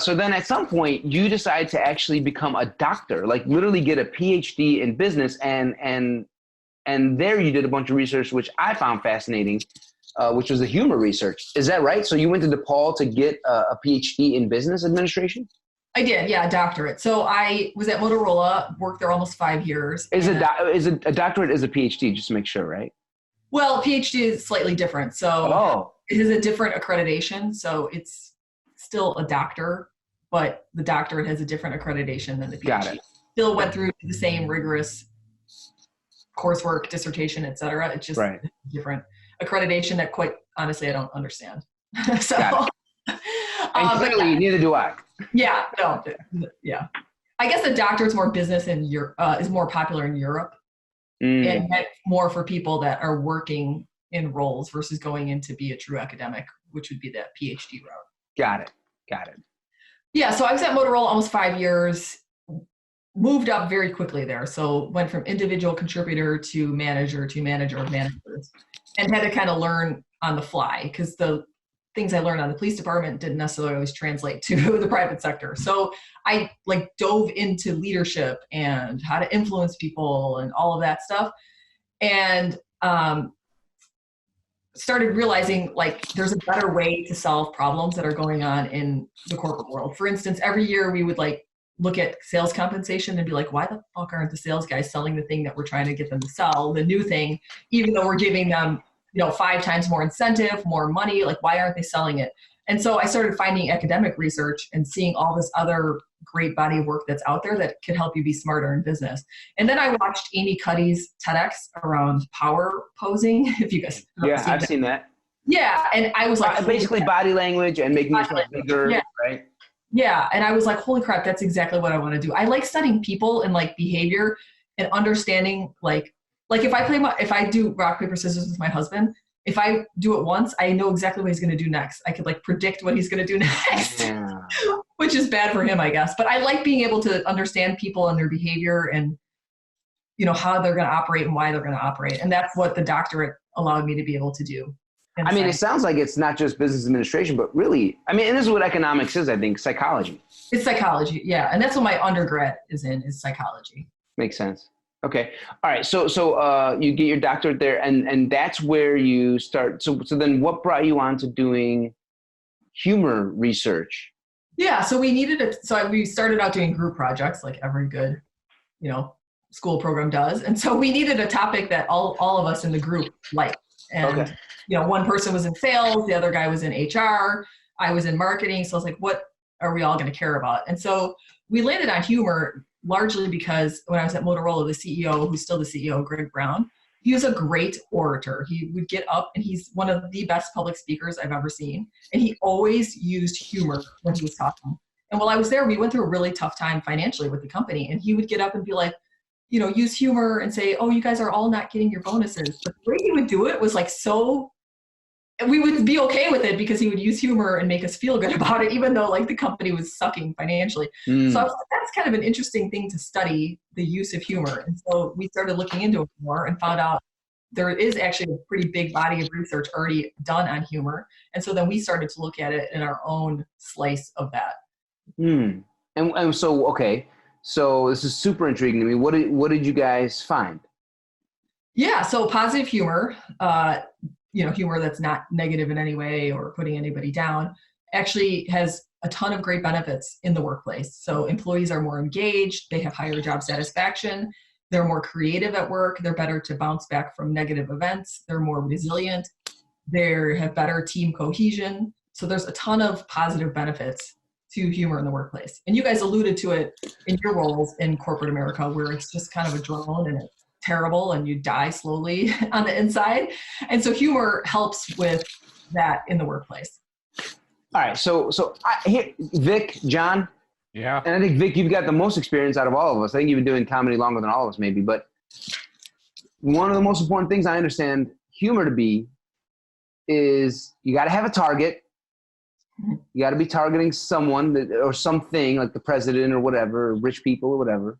So then at some point you decide to actually become a doctor, like literally get a PhD in business, and there you did a bunch of research, which I found fascinating, which was the humor research. Is that right? So you went to DePaul to get a PhD in business administration? I did, yeah, a doctorate. So I was at Motorola, worked there almost 5 years. Is a doctorate is a PhD, just to make sure, right? Well, PhD is slightly different. So it is a different accreditation. So it's still a doctor, but the doctorate has a different accreditation than the PhD. Got it. Still went through the same rigorous coursework, dissertation, et cetera. It's just different accreditation that, quite honestly, I don't understand. So, and clearly, neither do I. Yeah, no, yeah. I guess the doctorate is more business in Europe, is more popular in Europe, and more for people that are working in roles versus going in to be a true academic, which would be that PhD route. Got it. Yeah, so I was at Motorola almost 5 years, moved up very quickly there. So went from individual contributor to manager of managers, and had to kind of learn on the fly because the things I learned on the police department didn't necessarily always translate to the private sector. So I dove into leadership and how to influence people and all of that stuff. And started realizing there's a better way to solve problems that are going on in the corporate world. For instance, every year we would look at sales compensation and be like, why the fuck aren't the sales guys selling the thing that we're trying to get them to sell, the new thing, even though we're giving them 5 times more incentive, more money, why aren't they selling it? And so I started finding academic research and seeing all this other great body of work that's out there that could help you be smarter in business. And then I watched Amy Cuddy's TEDx around power posing. If you guys I've seen that. Yeah. And I was like, basically body language and making yourself bigger, right? Yeah. And I was like, holy crap, that's exactly what I want to do. I like studying people and behavior and understanding if I do rock, paper, scissors with my husband, if I do it once, I know exactly what he's going to do next. I could predict what he's going to do next, which is bad for him, I guess. But I like being able to understand people and their behavior and, how they're going to operate and why they're going to operate. And that's what the doctorate allowed me to be able to do. I mean, it sounds like it's not just business administration, but really, and this is what economics is, I think, psychology. It's psychology, yeah. And that's what my undergrad is psychology. Makes sense. Okay. All right. So you get your doctorate there, and that's where you start. So then what brought you on to doing humor research? Yeah. So we started out doing group projects like every good, school program does. And so we needed a topic that all of us in the group liked. And, one person was in sales, the other guy was in HR, I was in marketing. So I was like, what are we all going to care about? And so we landed on humor largely because when I was at Motorola, the CEO, who's still the CEO, Greg Brown, he was a great orator. He would get up and he's one of the best public speakers I've ever seen. And he always used humor when he was talking. And while I was there, we went through a really tough time financially with the company. And he would get up and be like, use humor and say, oh, you guys are all not getting your bonuses. But the way he would do it was we would be okay with it because he would use humor and make us feel good about it, even though the company was sucking financially. So I was like, that's kind of an interesting thing to study, the use of humor. And so we started looking into it more and found out there is actually a pretty big body of research already done on humor. And so then we started to look at it in our own slice of that. And so, okay. So this is super intriguing to me. What did you guys find? Yeah. So positive humor, humor that's not negative in any way or putting anybody down, actually has a ton of great benefits in the workplace. So employees are more engaged, they have higher job satisfaction, they're more creative at work, they're better to bounce back from negative events, they're more resilient, they have better team cohesion. So there's a ton of positive benefits to humor in the workplace. And you guys alluded to it in your roles in corporate America, where it's just kind of a drone and it's terrible and you die slowly on the inside. And so humor helps with that in the workplace. All right. So Vic, John. Yeah. And I think, Vic, you've got the most experience out of all of us. I think you've been doing comedy longer than all of us maybe. But one of the most important things I understand humor to be is you got to have a target. You got to be targeting someone or something like the president or whatever, or rich people or whatever.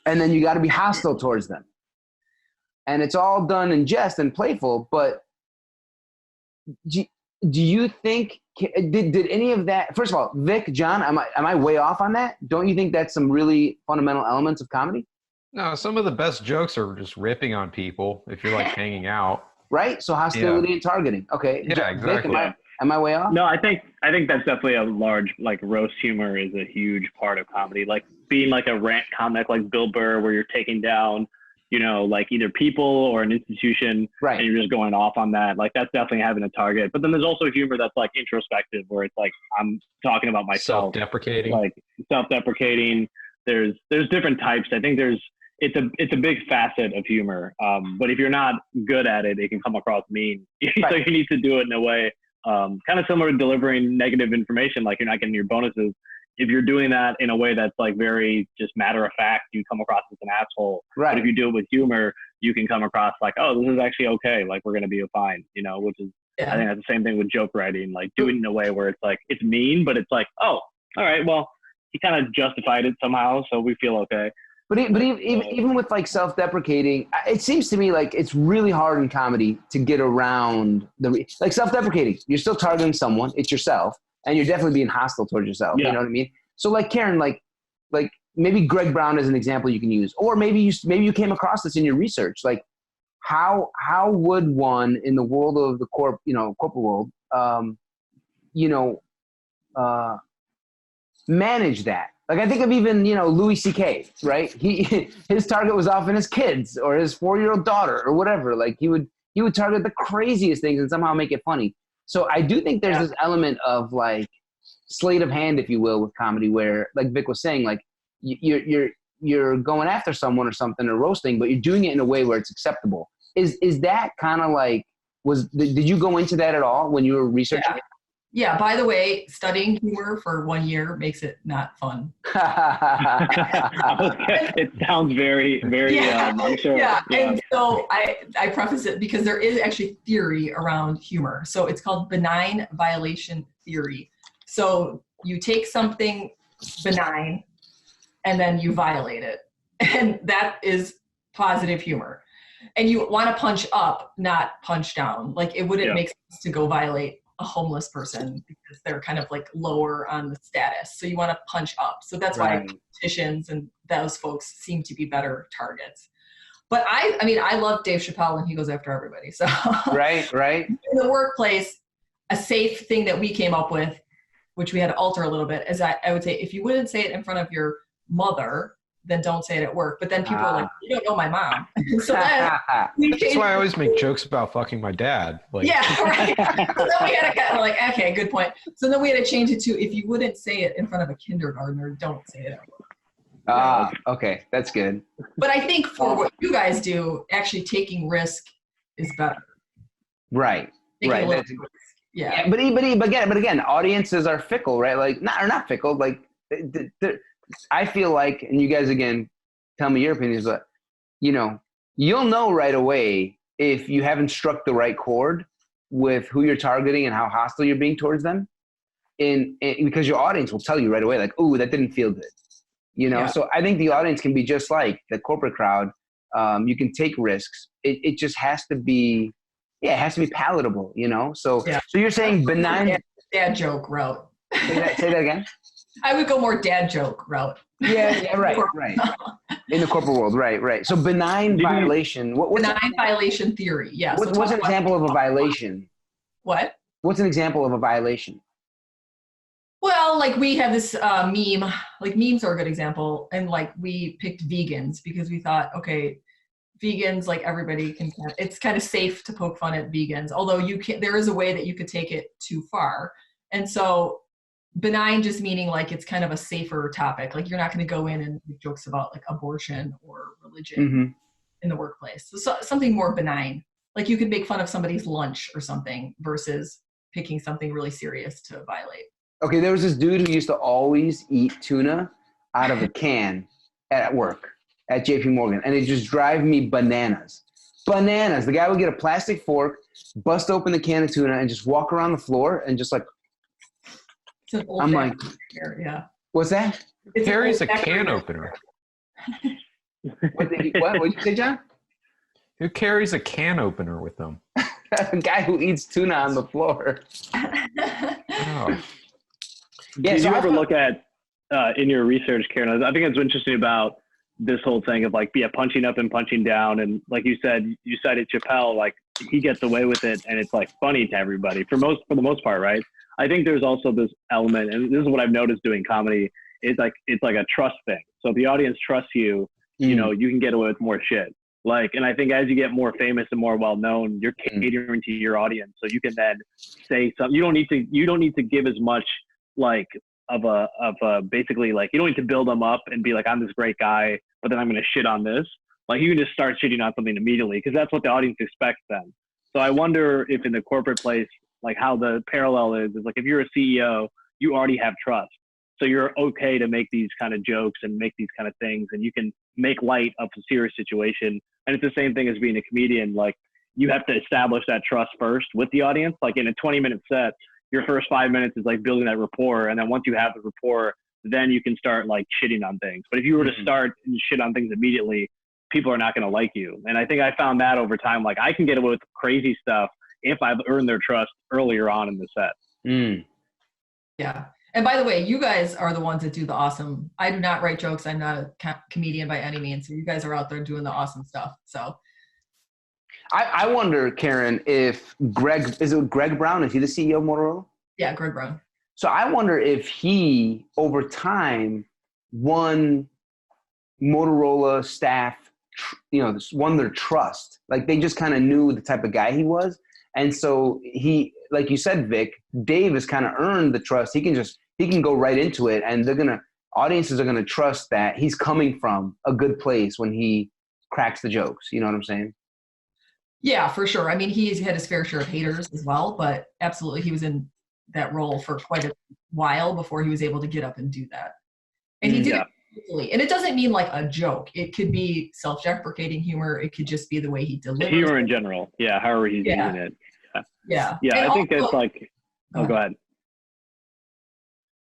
And then you got to be hostile towards them. And it's all done in jest and playful, but do you think did any of that? First of all, Vic, John, am I way off on that? Don't you think that's some really fundamental elements of comedy? No, some of the best jokes are just ripping on people if you're like hanging out. Right. So hostility and targeting. Okay. Yeah, exactly. Vic, am I way off? No, I think that's definitely a large, like, roast humor is a huge part of comedy. Like being like a rant comic like Bill Burr, where you're taking down, you know, like either people or an institution, right, and you're just going off on that. Like that's definitely having a target. But then there's also humor that's like introspective, where it's like I'm talking about myself. Self-deprecating. Like self-deprecating. There's different types. I think it's a big facet of humor. But if you're not good at it, it can come across mean. Right. So you need to do it in a way kind of similar to delivering negative information, like you're not getting your bonuses. If you're doing that in a way that's like very just matter of fact, you come across as an asshole. Right. But if you do it with humor, you can come across like, oh, this is actually okay. Like we're going to be fine, you know, which is, I think that's the same thing with joke writing, like doing it in a way where it's like, it's mean, but it's like, oh, all right, well, he kind of justified it somehow, so we feel okay. But even with like self-deprecating, it seems to me like it's really hard in comedy to get around like self-deprecating. You're still targeting someone. It's yourself. And you're definitely being hostile towards yourself. Yeah. You know what I mean? So like Karen, like maybe Greg Brown is an example you can use, or maybe you came across this in your research. Like how would one in the world of the corporate world, manage that? Like I think of even, Louis C.K., right? His target was often his kids or his 4-year-old daughter or whatever. Like he would target the craziest things and somehow make it funny. So I do think there's this element of like sleight of hand, if you will, with comedy where, like Vic was saying, like you're going after someone or something or roasting, but you're doing it in a way where it's acceptable. Is that kind of like, did you go into that at all when you were researching it? Yeah, by the way, studying humor for 1 year makes it not fun. It sounds very, very, I'm sure. Yeah, and so I preface it because there is actually theory around humor. So it's called benign violation theory. So you take something benign and then you violate it. And that is positive humor. And you want to punch up, not punch down. Like it wouldn't make sense to go violate a homeless person because they're kind of like lower on the status. So you want to punch up. So that's why politicians and those folks seem to be better targets. But I love Dave Chappelle and he goes after everybody. So right. In the workplace, a safe thing that we came up with, which we had to alter a little bit, is I would say if you wouldn't say it in front of your mother, then don't say it at work. But then people are like, you don't know my mom. So then that's why I always make jokes about fucking my dad. Like, yeah, right. So then we had to we're like, okay, good point. So then we had to change it to if you wouldn't say it in front of a kindergartner, don't say it. Okay, that's good. But I think for what you guys do, actually taking risk is better. Right. Right. Yeah. But again, audiences are fickle, right? Like not fickle. Like I feel like, and you guys again, tell me your opinions, but you'll know right away if you haven't struck the right chord with who you're targeting and how hostile you're being towards them, because your audience will tell you right away, like, "Ooh, that didn't feel good," Yeah. So I think the audience can be just like the corporate crowd. You can take risks. It just has to be, it has to be palatable, So you're saying benign dad joke route. Say that again. I would go more dad joke route. Yeah, right. In the corporate world, right. So benign violation. Benign violation theory, yes. What's an example of a violation? What? What's an example of a violation? Well, like we have this meme, like memes are a good example. And like we picked vegans because we thought, okay, vegans, like everybody can, it's kind of safe to poke fun at vegans. Although there is a way that you could take it too far. And so benign just meaning like it's kind of a safer topic. Like you're not going to go in and make jokes about like abortion or religion in the workplace. So something more benign. Like you could make fun of somebody's lunch or something versus picking something really serious to violate. Okay, there was this dude who used to always eat tuna out of a can at work at JP Morgan, and it just drive me bananas. Bananas. The guy would get a plastic fork, bust open the can of tuna, and just walk around the floor and just like, I'm like, yeah. What's that? It carries a can opener. What did you say, John? Who carries a can opener with them? A guy who eats tuna on the floor. Oh. Yeah, Did so you ever look at in your research, Karen? I think it's interesting about this whole thing of like, punching up and punching down, and like you said, you cited Chappelle, like he gets away with it, and it's like funny to everybody for the most part, right? I think there's also this element, and this is what I've noticed doing comedy, is like it's like a trust thing. So if the audience trusts you, you know, you can get away with more shit. Like, and I think as you get more famous and more well known, you're catering to your audience, so you can then say something. You don't need to give as much like of a basically like, you don't need to build them up and be like, I'm this great guy, but then I'm going to shit on this. Like you can just start shitting on something immediately because that's what the audience expects then. So I wonder if in the corporate place, like how the parallel is like if you're a CEO, you already have trust. So you're okay to make these kind of jokes and make these kind of things, and you can make light of a serious situation. And it's the same thing as being a comedian. Like you have to establish that trust first with the audience. Like in a 20-minute set, your first 5 minutes is like building that rapport. And then once you have the rapport, then you can start like shitting on things. But if you were to start and shit on things immediately, people are not going to like you. And I think I found that over time, like I can get away with crazy stuff if I've earned their trust earlier on in the set. Yeah. And by the way, you guys are the ones that do the awesome. I do not write jokes. I'm not a comedian by any means. So you guys are out there doing the awesome stuff. So I wonder, Karen, if is it Greg Brown? Is he the CEO of Motorola? Yeah, Greg Brown. So I wonder if he, over time, won Motorola staff, won their trust. Like they just kind of knew the type of guy he was. And so he, like you said, Vic, Dave has kind of earned the trust. He can go right into it, and audiences are gonna trust that he's coming from a good place when he cracks the jokes. You know what I'm saying? Yeah, for sure. I mean, he's had his fair share of haters as well, but absolutely, he was in that role for quite a while before he was able to get up and do that. And he did it beautifully. And it doesn't mean like a joke. It could be self-deprecating humor. It could just be the way he delivers humor it. in general. Yeah, however he's using it. Yeah. Yeah, I think it's like, go ahead.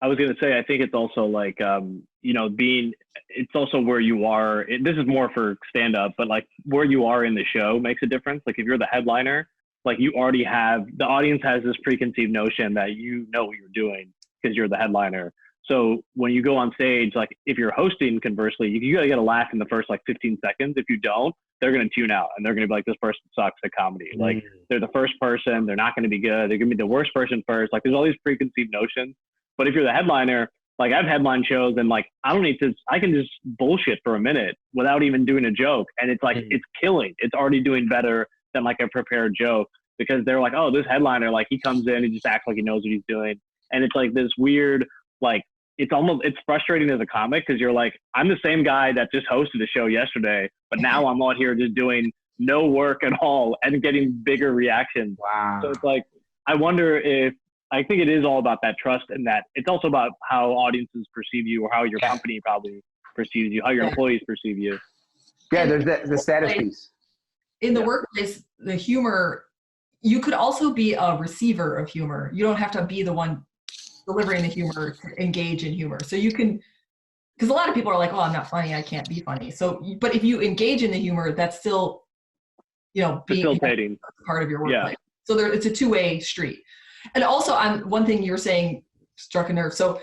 I was going to say, I think it's also like, it's also where you are. This is more for stand up, but like where you are in the show makes a difference. Like if you're the headliner, like you already have, the audience has this preconceived notion that you know what you're doing because you're the headliner. So when you go on stage, like if you're hosting, conversely, you got to get a laugh in the first like 15 seconds. If you don't, they're going to tune out and they're going to be like, this person sucks at comedy. Like they're the first person, they're not going to be good. They're going to be the worst person first. Like there's all these preconceived notions. But if you're the headliner, like I've headline shows and like, I can just bullshit for a minute without even doing a joke. And it's like, it's killing. It's already doing better than like a prepared joke because they're like, oh, this headliner, like he comes in and just acts like he knows what he's doing. And it's like this weird, like, it's frustrating as a comic because you're like, I'm the same guy that just hosted a show yesterday, but now I'm out here just doing no work at all and getting bigger reactions. Wow. So it's like, I think it is all about that trust, and that it's also about how audiences perceive you or how your company probably perceives you, how your employees perceive you. Yeah, there's the status piece. In the workplace, the humor, you could also be a receiver of humor. You don't have to be the one delivering the humor to engage in humor. So you can, because a lot of people are like, oh, I'm not funny, I can't be funny. So, but if you engage in the humor, that's still, being facilitating part of your workplace. So it's a two-way street. And also, one thing you were saying struck a nerve. So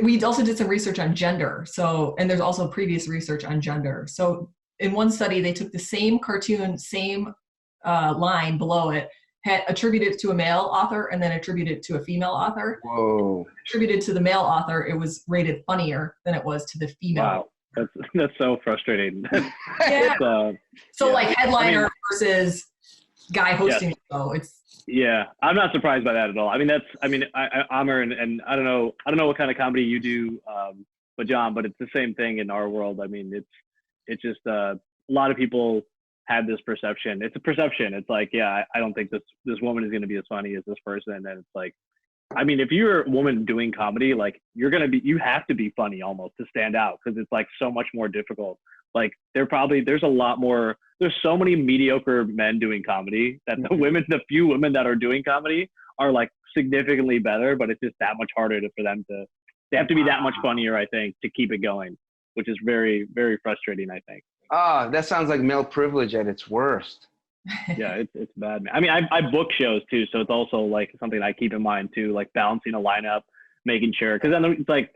we also did some research on gender. So, and there's also previous research on gender. So in one study, they took the same cartoon, same line below it, had attributed to a male author and then attributed to a female author. Whoa. Attributed to the male author, it was rated funnier than it was to the female. Wow, that's so frustrating. Yeah. Like headliner versus guy hosting the show. Yeah, I'm not surprised by that at all. I mean, Amr, and I don't know what kind of comedy you do, but John, but it's the same thing in our world. I mean, it's just a lot of people have this perception. It's a perception. It's like, I don't think this woman is going to be as funny as this person. And it's like, I mean, if you're a woman doing comedy, like you have to be funny almost to stand out because it's like so much more difficult. Like there's so many mediocre men doing comedy that the few women that are doing comedy are like significantly better, but it's just that much harder for them they have to be that much funnier, I think, to keep it going, which is very, very frustrating, I think. That sounds like male privilege at its worst. Yeah, it's bad, man. I mean, I book shows too, so it's also like something I keep in mind too, like balancing a lineup, making sure, because then it's like,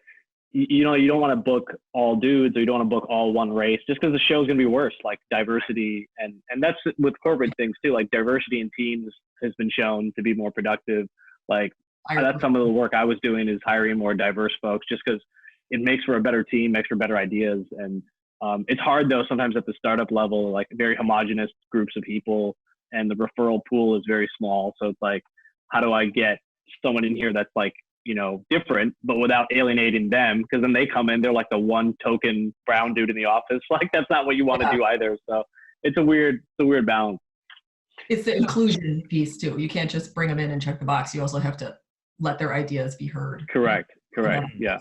you know, you don't want to book all dudes or you don't want to book all one race just because the show's gonna be worse. Like diversity, and that's with corporate things too. Like diversity in teams has been shown to be more productive. Like that's some of the work I was doing, is hiring more diverse folks, just because it makes for a better team, makes for better ideas. And it's hard though sometimes at the startup level, like very homogenous groups of people, and the referral pool is very small. So it's like, how do I get someone in here that's like, you know, different, but without alienating them? Because then they come in, they're like the one token brown dude in the office. Like that's not what you want to do either. So it's a weird balance. It's the inclusion piece too. You can't just bring them in and check the box. You also have to let their ideas be heard. Correct. Yeah.